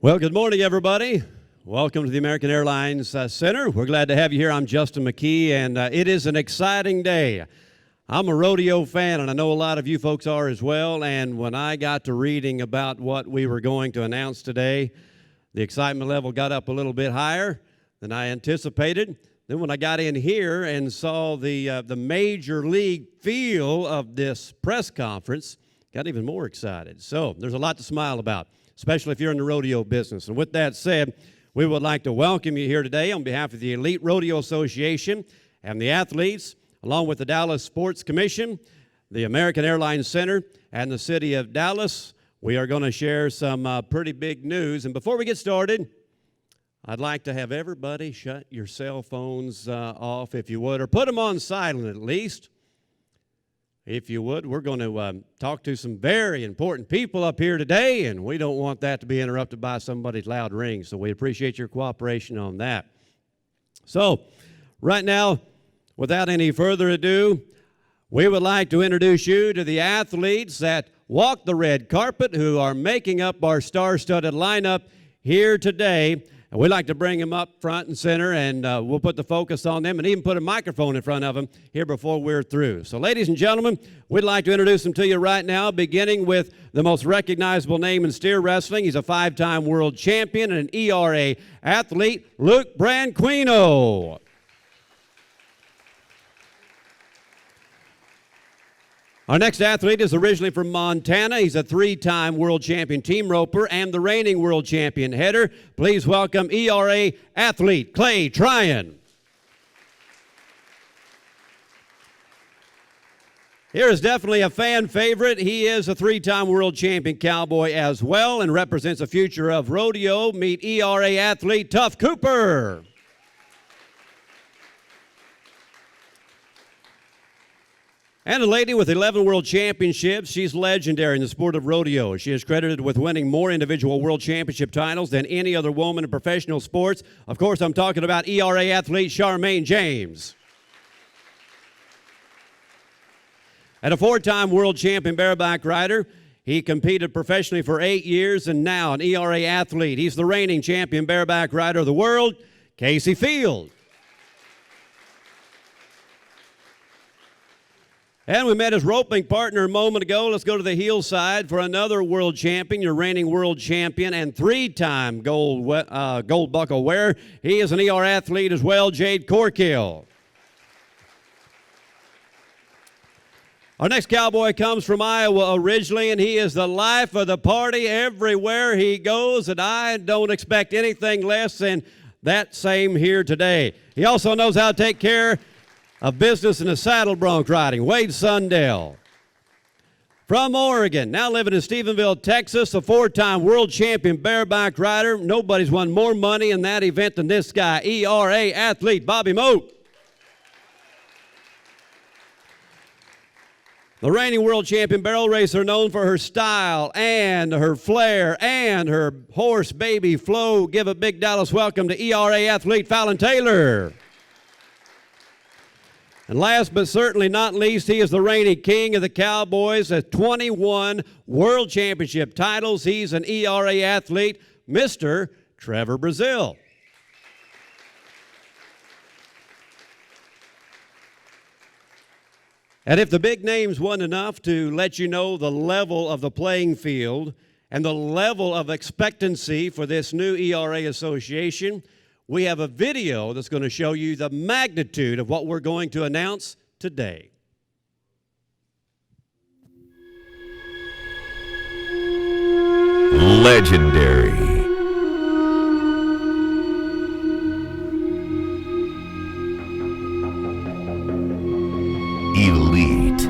Well, good morning, everybody. Welcome to the American Airlines Center. We're glad to have you here. I'm Justin McKee, and it is an exciting day. I'm a rodeo fan, and I know a lot of you folks are as well, and when I got to reading about what we were going to announce today, the excitement level got up a little bit higher than I anticipated. Then when I got in here and saw the major league feel of this press conference, got even more excited. So there's a lot to smile about, especially if you're in the rodeo business. And with that said, we would like to welcome you here today on behalf of the Elite Rodeo Association and the athletes, along with the Dallas Sports Commission, the American Airlines Center, and the City of Dallas. We are going to share some pretty big news. And before we get started, I'd like to have everybody shut your cell phones off, if you would, or put them on silent at least. If you would, we're going to talk to some very important people up here today, and we don't want that to be interrupted by somebody's loud ring, so we appreciate your cooperation on that. So, right now, without any further ado, we would like to introduce you to the athletes that walk the red carpet who are making up our star-studded lineup here today. And we'd like to bring them up front and center, and we'll put the focus on them and even put a microphone in front of them here before we're through. So, ladies and gentlemen, we'd like to introduce them to you right now, beginning with the most recognizable name in steer wrestling. He's a 5-time world champion and an ERA athlete, Luke Branquinho. Our next athlete is originally from Montana. He's a 3-time world champion team roper and the reigning world champion header. Please welcome ERA athlete Clay Tryon. Here is definitely a fan favorite. He is a 3-time world champion cowboy as well and represents the future of rodeo. Meet ERA athlete Tuff Cooper. And a lady with 11 world championships. She's legendary in the sport of rodeo. She is credited with winning more individual world championship titles than any other woman in professional sports. Of course, I'm talking about ERA athlete Charmaine James. And a 4-time world champion bareback rider. He competed professionally for 8 years and now an ERA athlete. He's the reigning champion bareback rider of the world, Casey Field. And we met his roping partner a moment ago. Let's go to the heel side for another world champion, your reigning world champion and 3-time gold buckle wearer. He is an ER athlete as well, Jade Corkill. Our next cowboy comes from Iowa originally, and he is the life of the party everywhere he goes, and I don't expect anything less than that same here today. He also knows how to take care of business in the saddle bronc riding, Wade Sundell. From Oregon, now living in Stephenville, Texas, a 4-time world champion bareback rider. Nobody's won more money in that event than this guy, ERA athlete Bobby Moat. The reigning world champion barrel racer, known for her style and her flair and her horse baby flow. Give a big Dallas welcome to ERA athlete Fallon Taylor. And last but certainly not least, he is the reigning king of the Cowboys with 21 world championship titles. He's an ERA athlete, Mr. Trevor Brazil. And if the big names wasn't enough to let you know the level of the playing field and the level of expectancy for this new ERA association, we have a video that's going to show you the magnitude of what we're going to announce today. Legendary. Elite.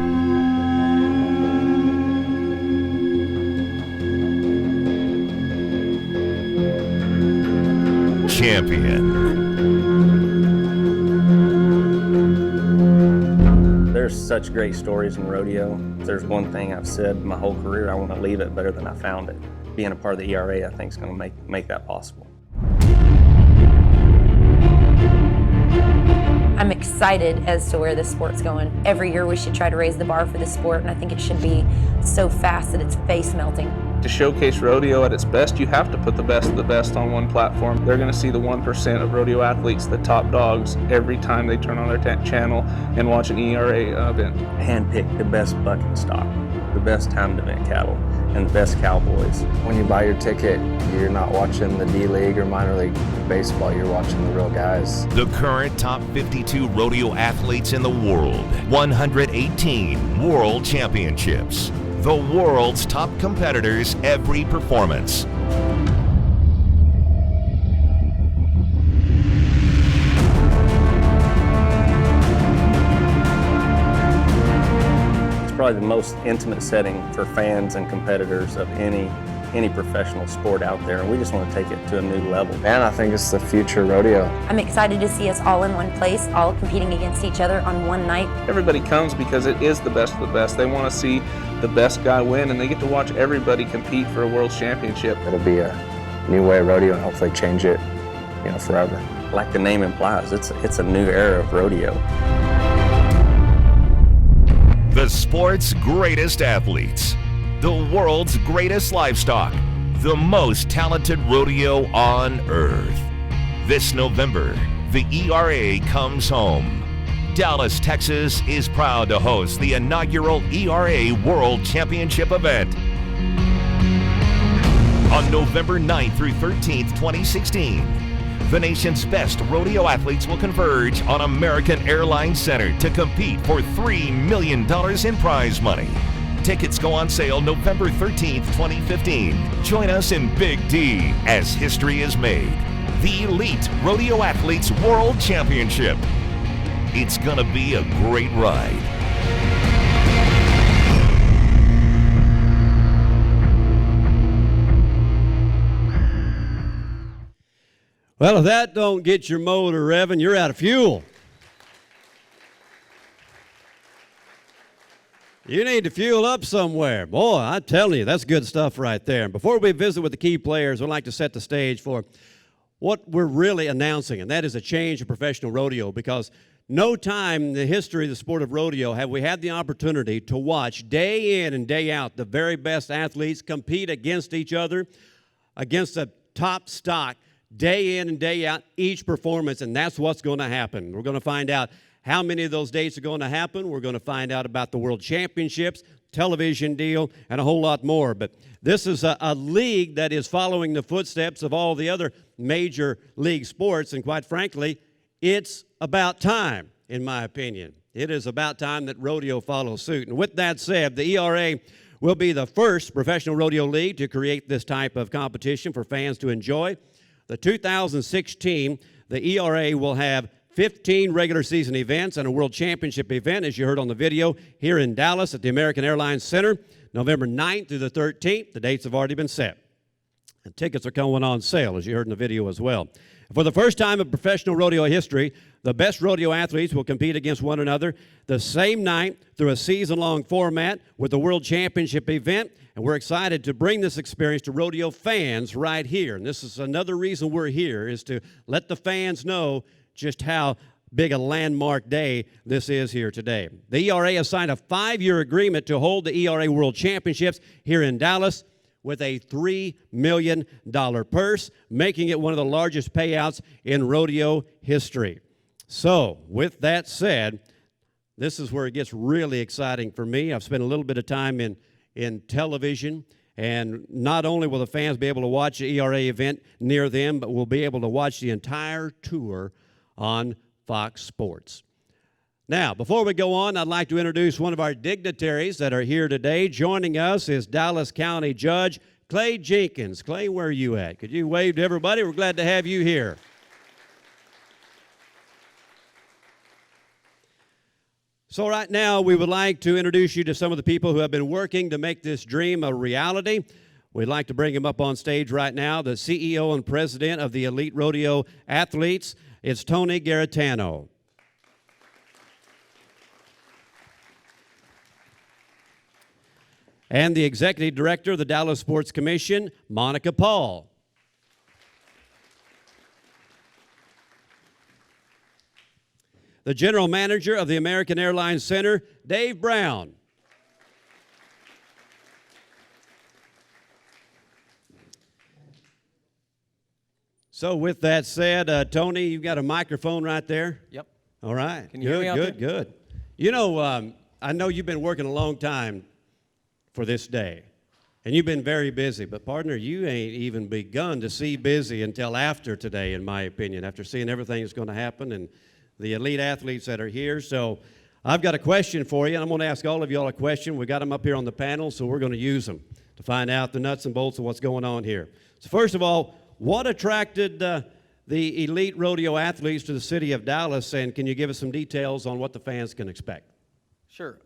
Champion. There's such great stories in rodeo. If there's one thing I've said my whole career, I want to leave it better than I found it. Being a part of the ERA, I think, is going to make that possible. I'm excited as to where this sport's going. Every year we should try to raise the bar for this sport, and I think it should be so fast that it's face melting. To showcase rodeo at its best, you have to put the best of the best on one platform. They're going to see the 1% of rodeo athletes, the top dogs, every time they turn on their channel and watch an ERA event. Handpick the best bucking stock, the best timed event cattle, and the best cowboys. When you buy your ticket, you're not watching the D-League or minor league baseball, you're watching the real guys. The current top 52 rodeo athletes in the world. 118 world championships. The world's top competitors every performance. It's probably the most intimate setting for fans and competitors of any professional sport out there, and we just want to take it to a new level. And I think it's the future rodeo. I'm excited to see us all in one place, all competing against each other on one night. Everybody comes because it is the best of the best. They want to see the best guy win, and they get to watch everybody compete for a world championship. It'll be a new way of rodeo and hopefully change it, forever. Like the name implies, it's a new era of rodeo. The sport's greatest athletes. The world's greatest livestock. The most talented rodeo on earth. This November, the ERA comes home. Dallas, Texas is proud to host the inaugural ERA World Championship event. On November 9th through 13th, 2016, the nation's best rodeo athletes will converge on American Airlines Center to compete for $3 million in prize money. Tickets go on sale November 13th, 2015. Join us in Big D as history is made. The Elite Rodeo Athletes World Championship. It's gonna be a great ride. Well, if that don't get your motor revving, you're out of fuel. You need to fuel up somewhere. Boy, I'm telling you, that's good stuff right there. And before we visit with the key players, we'd like to set the stage for what we're really announcing, and that is a change in professional rodeo, because no time in the history of the sport of rodeo have we had the opportunity to watch day in and day out the very best athletes compete against each other, against the top stock, day in and day out, each performance, and that's what's going to happen. We're going to find out how many of those dates are going to happen. We're going to find out about the World Championships, television deal, and a whole lot more. But this is a league that is following the footsteps of all the other major league sports, and quite frankly, it's about time, in my opinion. It is about time that rodeo follows suit. And with that said, the ERA will be the first professional rodeo league to create this type of competition for fans to enjoy. The 2016, the ERA will have 15 regular season events and a World Championship event, as you heard on the video, here in Dallas at the American Airlines Center, November 9th through the 13th. The dates have already been set. And tickets are going on sale, as you heard in the video as well. For the first time in professional rodeo history, the best rodeo athletes will compete against one another the same night through a season-long format with the World Championship event. And we're excited to bring this experience to rodeo fans right here. And this is another reason we're here, is to let the fans know just how big a landmark day this is here today. The ERA has signed a 5-year agreement to hold the ERA World Championships here in Dallas with a $3 million purse, making it one of the largest payouts in rodeo history. So, with that said, this is where it gets really exciting for me. I've spent a little bit of time in television, and not only will the fans be able to watch the ERA event near them, but we'll be able to watch the entire tour on Fox Sports. Now, before we go on, I'd like to introduce one of our dignitaries that are here today. Joining us is Dallas County Judge Clay Jenkins. Clay, where are you at? Could you wave to everybody? We're glad to have you here. So right now, we would like to introduce you to some of the people who have been working to make this dream a reality. We'd like to bring him up on stage right now, the CEO and president of the Elite Rodeo Athletes. It's Tony Garitano. And the executive director of the Dallas Sports Commission, Monica Paul. The general manager of the American Airlines Center, Dave Brown. So with that said, Tony, you've got a microphone right there. Yep. All right. Can you hear me out good, good. You know, I know you've been working a long time for this day, and you've been very busy. But partner, you ain't even begun to see busy until after today, in my opinion. After seeing everything that's going to happen and the elite athletes that are here. So I've got a question for you, and I'm going to ask all of y'all a question. We got them up here on the panel, so we're going to use them to find out the nuts and bolts of what's going on here. So first of all, what attracted the elite rodeo athletes to the city of Dallas, and can you give us some details on what the fans can expect? Sure.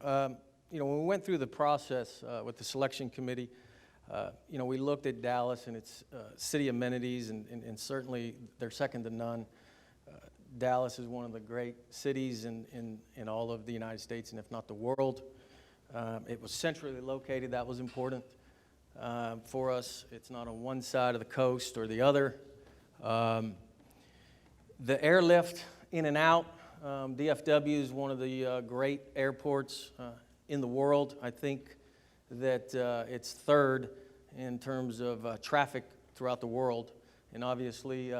You know, when we went through the process with the selection committee, you know, we looked at Dallas and its city amenities, and certainly they're second to none. Dallas is one of the great cities in all of the United States, and if not the world. It was centrally located. That was important for us. It's not on one side of the coast or the other. The airlift in and out, DFW is one of the great airports in the world. I think that it's third in terms of traffic throughout the world. And obviously,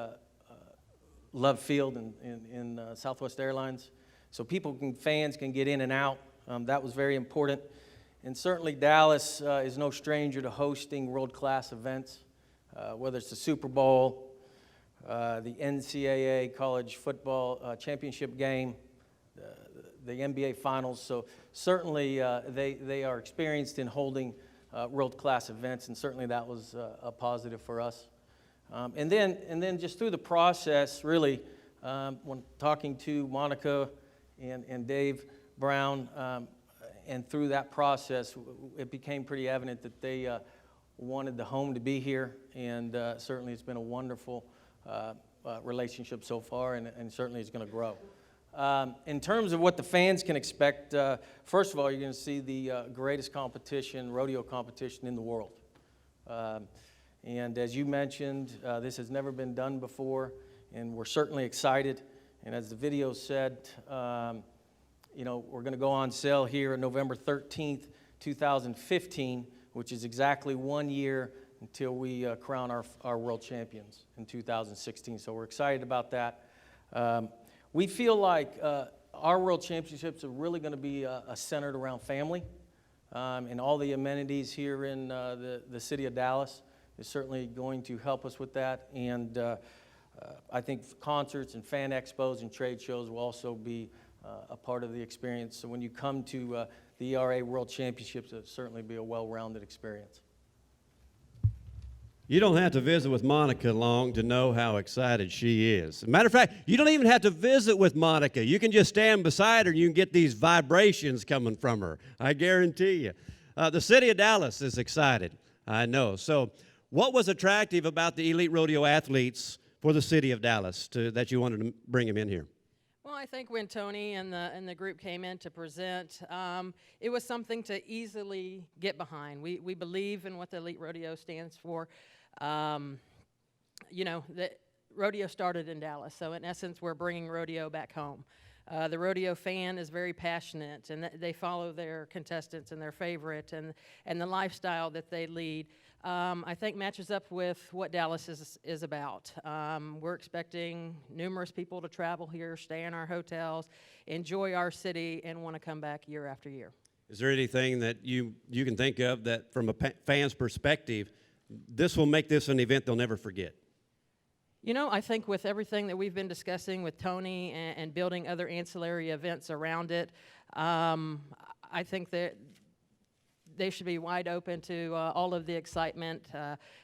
Love Field in Southwest Airlines. So fans can get in and out. That was very important. And certainly Dallas is no stranger to hosting world-class events, whether it's the Super Bowl, the NCAA college football championship game, the NBA finals. So certainly they are experienced in holding world-class events, and certainly that was a positive for us. And then just through the process, really, when talking to Monica and Dave Brown, and through that process, it became pretty evident that they wanted the home to be here, and certainly it's been a wonderful relationship so far, and certainly it's going to grow. In terms of what the fans can expect, first of all, you're going to see the greatest competition, rodeo competition in the world. And as you mentioned, this has never been done before, and we're certainly excited. And as the video said, you know, we're going to go on sale here on November 13th, 2015, which is exactly 1 year until we crown our world champions in 2016. So we're excited about that. We feel like our world championships are really going to be centered around family, and all the amenities here in the city of Dallas is certainly going to help us with that. And I think concerts and fan expos and trade shows will also be a part of the experience. So when you come to the ERA World Championships, it'll certainly be a well-rounded experience. You don't have to visit with Monica long to know how excited she is. As a matter of fact, you don't even have to visit with Monica. You can just stand beside her and you can get these vibrations coming from her. I guarantee you. The city of Dallas is excited, I know. So what was attractive about the elite rodeo athletes for the city of Dallas that you wanted to bring them in here? Well, I think when Tony and the group came in to present, it was something to easily get behind. We believe in what the elite rodeo stands for. You know, the rodeo started in Dallas, so in essence, we're bringing rodeo back home. The rodeo fan is very passionate, and they follow their contestants and their favorite, and the lifestyle that they lead. I think matches up with what Dallas is about. We're expecting numerous people to travel here, stay in our hotels, enjoy our city, and want to come back year after year. Is there anything that you can think of that, from a fan's perspective, this will make this an event they'll never forget? You know, I think with everything that we've been discussing with Tony and building other ancillary events around it, I think that they should be wide open to all of the excitement.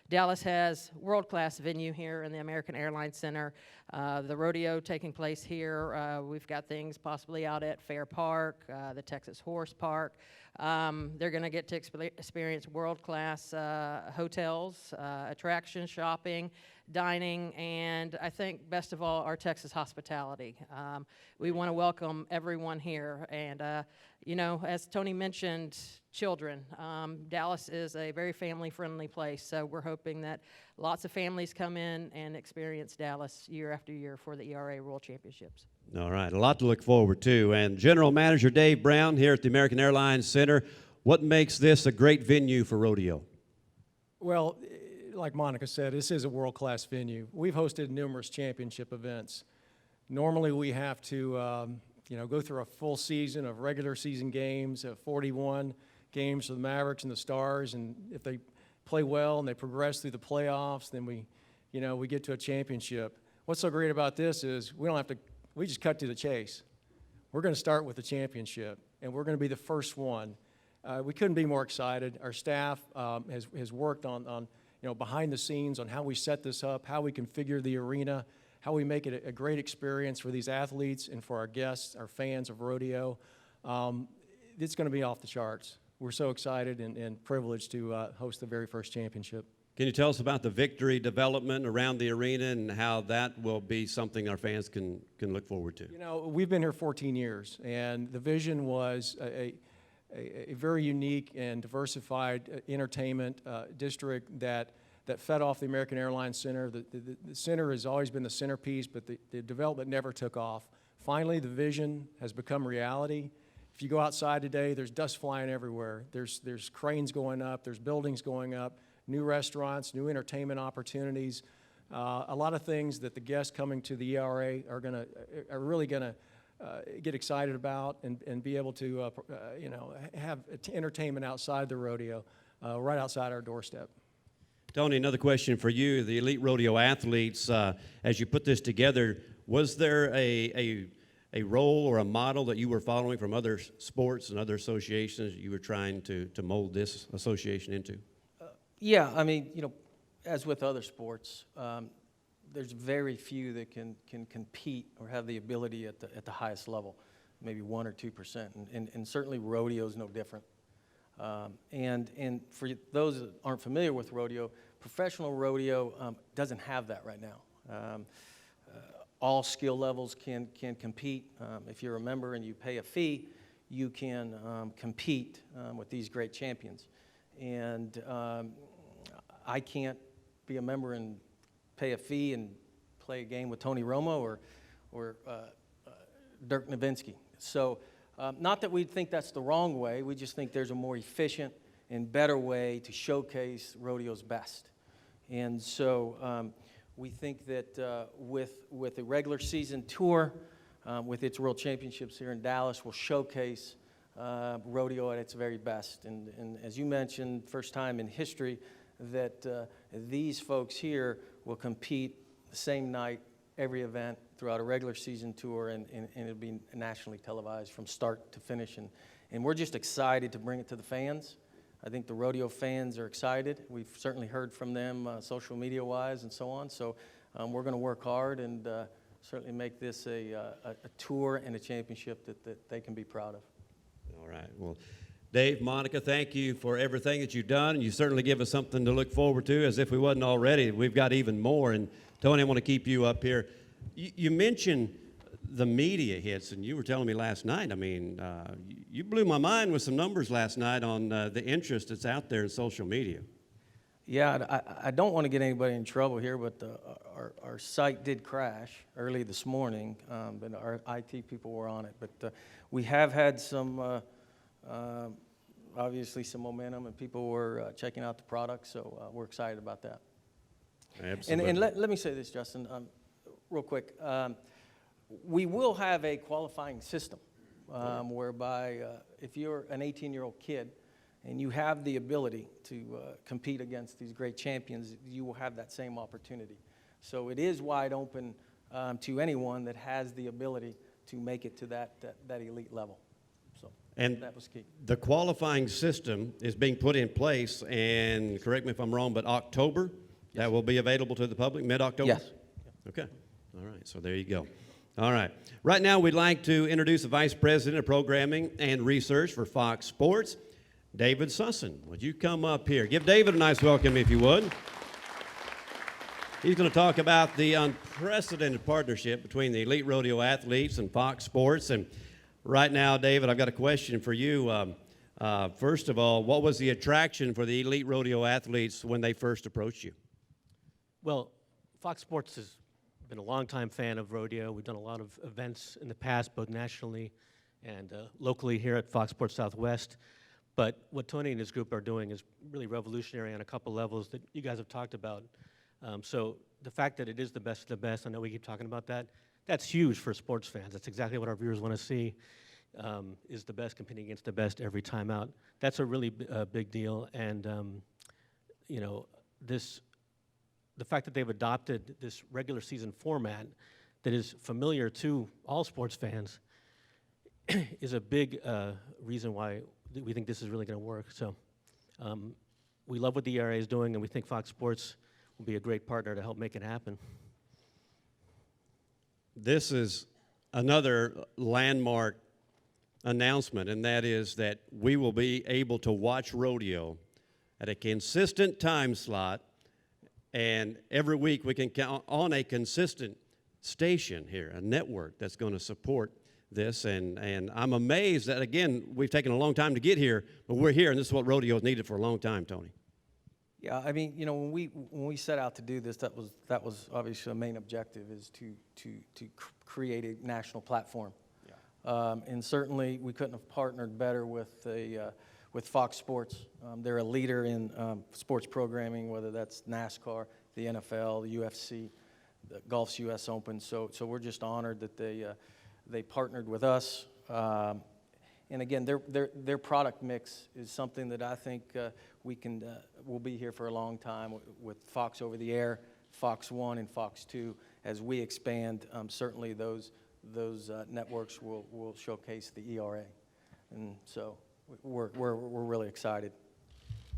Dallas has world-class venue here in the American Airlines Center. The rodeo taking place here. We've got things possibly out at Fair Park, the Texas Horse Park. They're going to get to experience world-class hotels, attractions, shopping, dining, and I think best of all, our Texas hospitality. We want to welcome everyone here, and you know, as Tony mentioned, children. Dallas is a very family-friendly place, so we're hoping that lots of families come in and experience Dallas year after year for the ERA World Championships. All right, a lot to look forward to. And General Manager Dave Brown here at the American Airlines Center, what makes this a great venue for rodeo? Well, like Monica said, this is a world-class venue. We've hosted numerous championship events. Normally, we have to, go through a full season of regular season games, 41 games for the Mavericks and the Stars, and if they play well and they progress through the playoffs, then we get to a championship. What's so great about this is we just cut to the chase. We're going to start with the championship, and we're going to be the first one. We couldn't be more excited. Our staff has worked on behind the scenes on how we set this up, how we configure the arena, how we make it a great experience for these athletes and for our guests, our fans of rodeo. It's going to be off the charts. We're so excited and privileged to host the very first championship. Can you tell us about the victory development around the arena and how that will be something our fans can look forward to? We've been here 14 years, and the vision was a very unique and diversified entertainment district that fed off the American Airlines Center. The center has always been the centerpiece, but the development never took off. Finally, the vision has become reality. If you go outside today, there's dust flying everywhere. There's cranes going up, there's buildings going up, new restaurants, new entertainment opportunities, a lot of things that the guests coming to the ERA are really gonna get excited about and be able to have entertainment outside the rodeo, right outside our doorstep. Tony, another question for you. The elite rodeo athletes, as you put this together, was there a role or a model that you were following from other sports and other associations that you were trying to mold this association into? Yeah, I mean, as with other sports, there's very few that can compete or have the ability at the highest level, maybe 1 or 2%, and certainly rodeo is no different. And for those that aren't familiar with rodeo, professional rodeo doesn't have that right now. All skill levels can compete. If you're a member and you pay a fee, you can compete with these great champions. And I can't be a member and pay a fee and play a game with Tony Romo or Dirk Nowitzki. So not that we think that's the wrong way, we just think there's a more efficient and better way to showcase rodeo's best. And so we think that with the regular season tour, with its World Championships here in Dallas, will showcase rodeo at its very best. And as you mentioned, first time in history that these folks here will compete the same night, every event throughout a regular season tour, and it'll be nationally televised from start to finish. And we're just excited to bring it to the fans. I think the rodeo fans are excited. We've certainly heard from them social media-wise and so on. So we're going to work hard and certainly make this a tour and a championship that they can be proud of. All right. Well, Dave, Monica, thank you for everything that you've done. You certainly give us something to look forward to, as if we wasn't already. We've got even more. And Tony, I want to keep you up here. You mentioned the media hits, and you were telling me last night, I mean, you blew my mind with some numbers last night on the interest that's out there in social media. Yeah, I don't want to get anybody in trouble here, but our site did crash early this morning, but our IT people were on it. But we have had some, obviously some momentum, and people were checking out the product, so we're excited about that. Absolutely. And let me say this, Justin, real quick. We will have a qualifying system whereby if you're an 18-year-old kid and you have the ability to compete against these great champions, you will have that same opportunity. So it is wide open to anyone that has the ability to make it to that elite level. So and that was key. The qualifying system is being put in place, and correct me if I'm wrong, but October, that will be available to the public, mid-October? Yes. Okay. All right, so there you go. All right. Right now, we'd like to introduce the Vice President of Programming and Research for Fox Sports, David Sussin. Would you come up here? Give David a nice welcome, if you would. He's going to talk about the unprecedented partnership between the elite rodeo athletes and Fox Sports. And right now, David, I've got a question for you. First of all, what was the attraction for the elite rodeo athletes when they first approached you? Well, Fox Sports has been a longtime fan of rodeo. We've done a lot of events in the past, both nationally and locally here at Fox Sports Southwest. But what Tony and his group are doing is really revolutionary on a couple levels that you guys have talked about. So the fact that it is the best of the best, I know we keep talking about that, that's huge for sports fans. That's exactly what our viewers want to see, is the best competing against the best every time out. That's a really big deal. And, you know, the fact that they've adopted this regular season format that is familiar to all sports fans is a big reason why we think this is really going to work. So we love what the ERA is doing, and we think Fox Sports will be a great partner to help make it happen. This is another landmark announcement, and that is that we will be able to watch rodeo at a consistent time slot, and every week we can count on a consistent station here, a network that's going to support this, and I'm amazed that, again, we've taken a long time to get here, but we're here, and this is what rodeo has needed for a long time, Tony. Yeah, I mean, you know, when we set out to do this, that was obviously a main objective, is to create a national platform. Yeah. And certainly we couldn't have partnered better with Fox Sports. They're a leader in sports programming, whether that's NASCAR, the NFL, the UFC, the Golf's U.S. Open. So we're just honored that they partnered with us. And again, their product mix is something that I think we'll be here for a long time with Fox Over the Air, Fox 1, and Fox 2. As we expand, certainly those networks will showcase the ERA. And so we're really excited.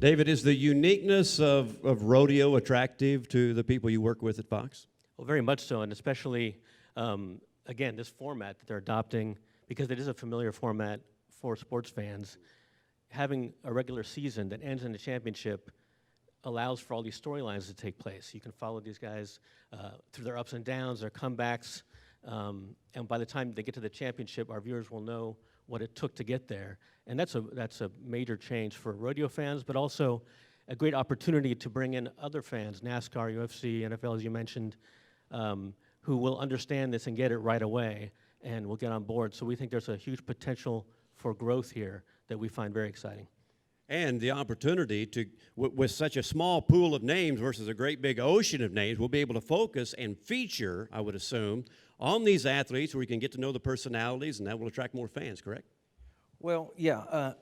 David, is the uniqueness of rodeo attractive to the people you work with at Fox? Well, very much so, and especially, again, this format that they're adopting, because it is a familiar format for sports fans. Having a regular season that ends in a championship allows for all these storylines to take place. You can follow these guys through their ups and downs, their comebacks, and by the time they get to the championship, our viewers will know what it took to get there. And that's a major change for rodeo fans, but also a great opportunity to bring in other fans, NASCAR, UFC, NFL, as you mentioned, who will understand this and get it right away and will get on board. So we think there's a huge potential for growth here that we find very exciting. And the opportunity to, with such a small pool of names versus a great big ocean of names, we'll be able to focus and feature, I would assume, on these athletes where you can get to know the personalities, and that will attract more fans, correct? Well, yeah.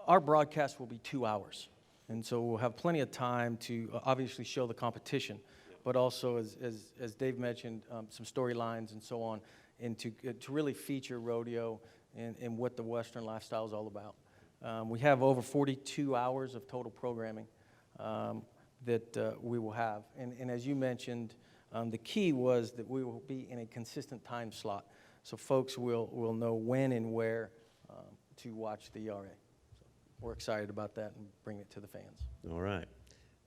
Our broadcast will be 2 hours. And so we'll have plenty of time to obviously show the competition, but also, as Dave mentioned, some storylines and so on, and to really feature rodeo and what the Western lifestyle is all about. We have over 42 hours of total programming that we will have. And as you mentioned, the key was that we will be in a consistent time slot, so folks will know when and where to watch the ERA. So we're excited about that and bring it to the fans. All right.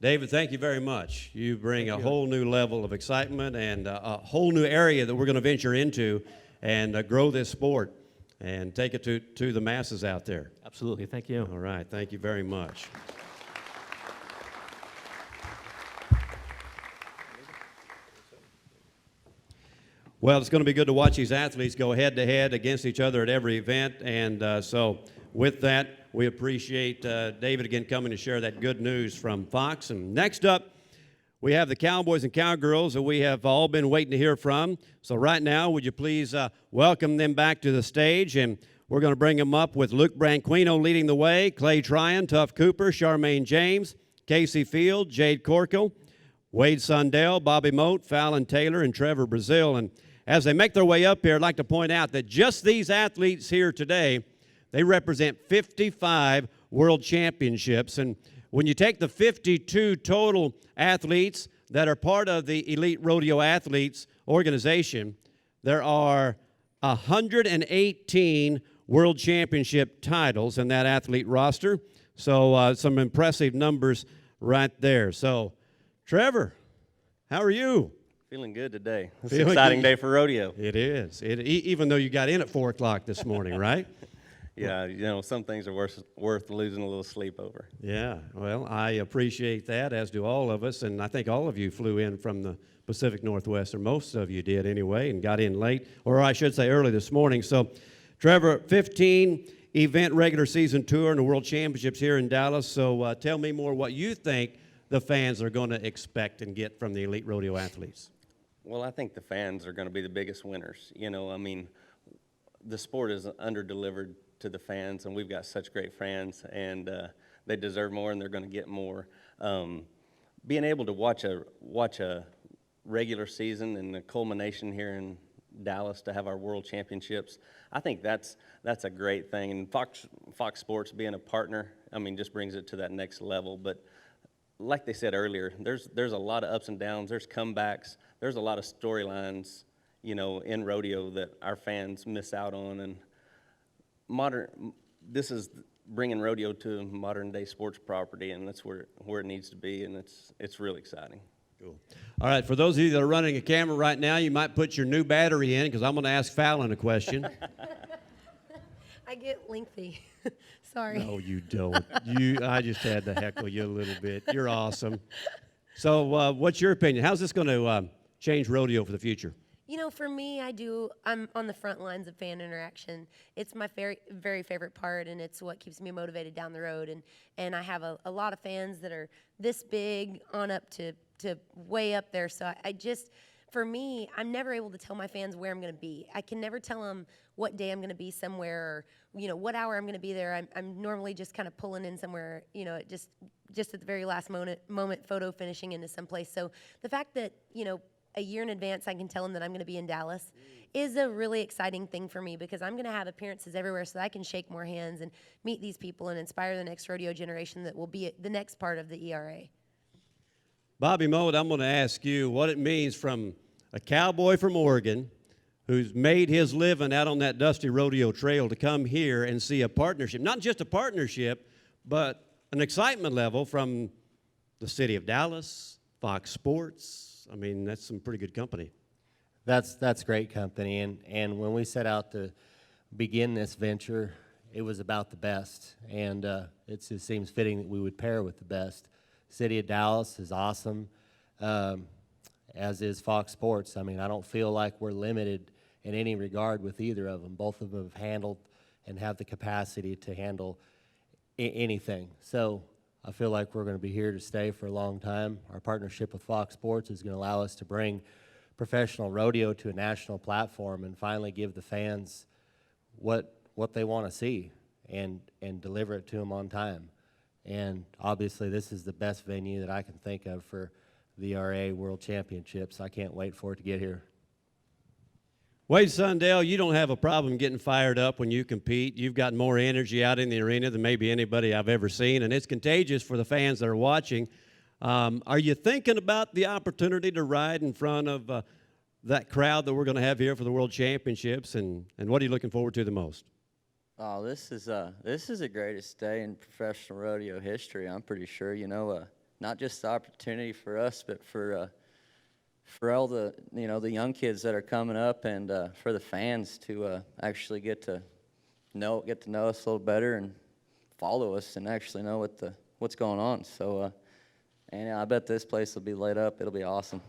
David, thank you very much. You bring a whole new level of excitement and a whole new area that we're going to venture into and grow this sport and take it to the masses out there. Absolutely. Thank you. All right. Thank you very much. Well, it's going to be good to watch these athletes go head-to-head against each other at every event. And so with that, we appreciate David again coming to share that good news from Fox. And next up, we have the Cowboys and Cowgirls that we have all been waiting to hear from. So right now, would you please welcome them back to the stage? And we're going to bring them up with Luke Branquino leading the way, Clay Tryon, Tuff Cooper, Charmaine James, Casey Field, Jade Corkle, Wade Sundell, Bobby Moat, Fallon Taylor, and Trevor Brazil. And as they make their way up here, I'd like to point out that just these athletes here today, they represent 55 world championships. And when you take the 52 total athletes that are part of the Elite Rodeo Athletes organization, there are 118 world championship titles in that athlete roster. So some impressive numbers right there. So, Trevor, how are you? Feeling good today. It's an exciting day for rodeo. It is. Even though you got in at 4 o'clock this morning, right? Yeah, you know, some things are worth losing a little sleep over. Yeah, well, I appreciate that, as do all of us, and I think all of you flew in from the Pacific Northwest, or most of you did anyway, and got in late, or I should say early this morning. So, Trevor, 15 event regular season tour and the World Championships here in Dallas. So tell me more what you think the fans are going to expect and get from the elite rodeo athletes. Well, I think the fans are going to be the biggest winners. You know, I mean, the sport is under-delivered to the fans, and we've got such great fans, and they deserve more, and they're going to get more. Being able to watch a regular season and the culmination here in Dallas to have our World Championships, I think that's a great thing. And Fox Sports being a partner, I mean, just brings it to that next level. But like they said earlier, there's a lot of ups and downs. There's comebacks. There's a lot of storylines, you know, in rodeo that our fans miss out on. And this is bringing rodeo to modern day sports property, and that's where it needs to be, and it's really exciting. Cool. All right, for those of you that are running a camera right now, you might put your new battery in because I'm going to ask Fallon a question. I get lengthy. Sorry. No, you don't. I just had to heckle you a little bit. You're awesome. So what's your opinion? How's this going to change rodeo for the future? You know, for me, I'm on the front lines of fan interaction. It's my very, very favorite part, and it's what keeps me motivated down the road. And I have a lot of fans that are this big on up to way up there. So for me, I'm never able to tell my fans where I'm going to be. I can never tell them what day I'm going to be somewhere, or, you know, what hour I'm going to be there. I'm normally just kind of pulling in somewhere, you know, just at the very last moment photo finishing into someplace. So the fact that, you know, a year in advance I can tell them that I'm going to be in Dallas is a really exciting thing for me, because I'm going to have appearances everywhere so that I can shake more hands and meet these people and inspire the next rodeo generation that will be the next part of the ERA. Bobby Moe, I'm going to ask you what it means from a cowboy from Oregon who's made his living out on that dusty rodeo trail to come here and see a partnership, not just a partnership, but an excitement level from the city of Dallas, Fox Sports. I mean, that's some pretty good company. That's great company, and when we set out to begin this venture, it was about the best, and it just seems fitting that we would pair with the best. City of Dallas is awesome, as is Fox Sports. I mean, I don't feel like we're limited in any regard with either of them. Both of them have handled and have the capacity to handle anything. So I feel like we're going to be here to stay for a long time. Our partnership with Fox Sports is going to allow us to bring professional rodeo to a national platform and finally give the fans what they want to see and deliver it to them on time. And obviously this is the best venue that I can think of for the RA World Championships. I can't wait for it to get here. Wade Sundell, you don't have a problem getting fired up when you compete. You've got more energy out in the arena than maybe anybody I've ever seen, and it's contagious for the fans that are watching. Are you thinking about the opportunity to ride in front of that crowd that we're going to have here for the World Championships, and what are you looking forward to the most? Oh, this is the greatest day in professional rodeo history. I'm pretty sure. You know, not just the opportunity for us, but for all the the young kids that are coming up, and for the fans to actually get to know us a little better and follow us and actually know what's going on. So, and I bet this place will be lit up. It'll be awesome.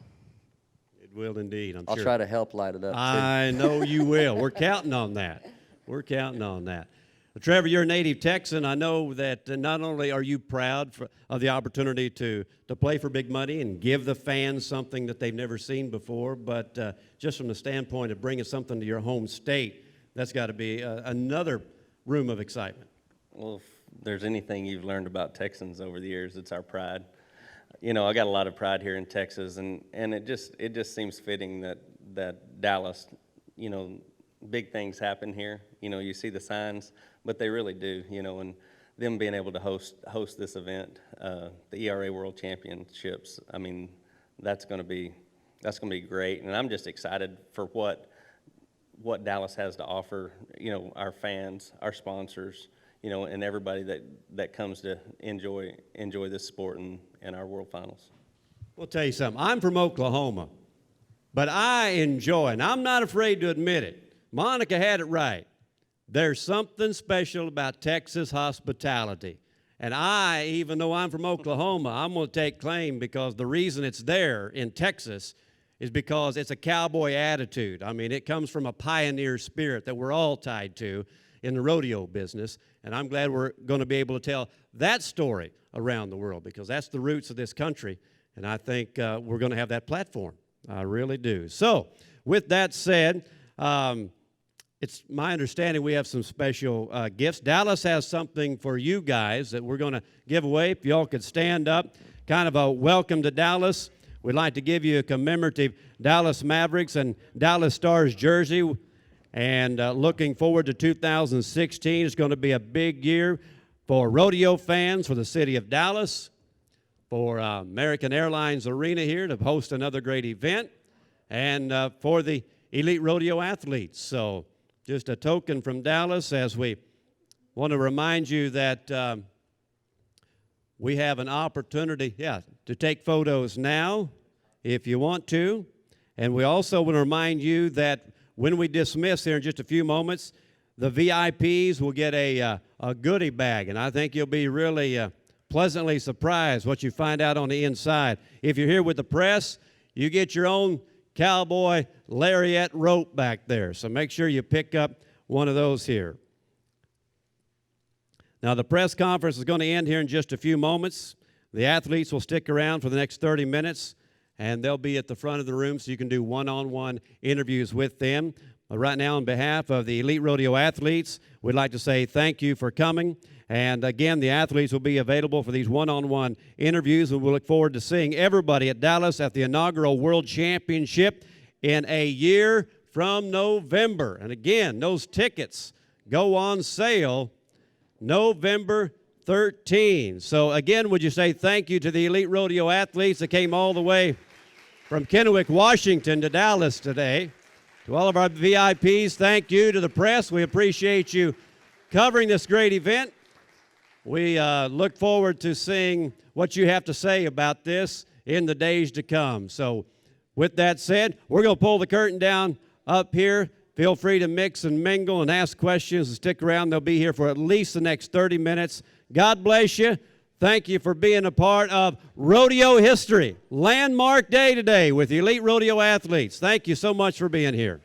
It will indeed. I'll try to help light it up, too. I know you will. We're counting on that. We're counting on that. Well, Trevor, you're a native Texan. I know that not only are you proud of the opportunity to play for big money and give the fans something that they've never seen before, but just from the standpoint of bringing something to your home state, that's got to be another room of excitement. Well, if there's anything you've learned about Texans over the years, it's our pride. You know, I got a lot of pride here in Texas, and it just seems fitting that Dallas, you know, big things happen here. You know, you see the signs, but they really do, you know, and them being able to host this event, the ERA World Championships, I mean, that's going to be great, and I'm just excited for what Dallas has to offer, you know, our fans, our sponsors, you know, and everybody that comes to enjoy this sport and our World Finals. We'll tell you something. I'm from Oklahoma, but I enjoy, and I'm not afraid to admit it. Monica had it right. There's something special about Texas hospitality. And even though I'm from Oklahoma, I'm going to take claim, because the reason it's there in Texas is because it's a cowboy attitude. I mean, it comes from a pioneer spirit that we're all tied to. in the rodeo business. And I'm glad we're going to be able to tell that story around the world, because that's the roots of this country. And I think we're going to have that platform. I really do. So, with that said, it's my understanding we have some special gifts. Dallas has something for you guys that we're going to give away. If y'all could stand up, kind of a welcome to Dallas. We'd like to give you a commemorative Dallas Mavericks and Dallas Stars jersey. And looking forward to 2016. It's going to be a big year for rodeo fans, for the city of Dallas, for American Airlines Arena here to host another great event, and for the elite rodeo athletes. So just a token from Dallas, as we want to remind you that we have an opportunity, to take photos now if you want to. And we also want to remind you that when we dismiss here in just a few moments, the VIPs will get a goodie bag, and I think you'll be really pleasantly surprised what you find out on the inside. If you're here with the press, you get your own cowboy lariat rope back there, so make sure you pick up one of those here. Now, the press conference is going to end here in just a few moments. The athletes will stick around for the next 30 minutes, and they'll be at the front of the room so you can do one-on-one interviews with them. Right now, on behalf of the Elite Rodeo athletes, we'd like to say thank you for coming. And again, the athletes will be available for these one-on-one interviews, and we look forward to seeing everybody at Dallas at the inaugural World Championship in a year from November. And again, those tickets go on sale November 13. So again, would you say thank you to the Elite Rodeo athletes that came all the way from Kennewick, Washington to Dallas today. To all of our VIPs, thank you. To the press, we appreciate you covering this great event. We look forward to seeing what you have to say about this in the days to come. So with that said, we're going to pull the curtain down up here. Feel free to mix and mingle and ask questions and stick around. They'll be here for at least the next 30 minutes. God bless you. Thank you for being a part of rodeo history. Landmark day today with the Elite Rodeo athletes. Thank you so much for being here.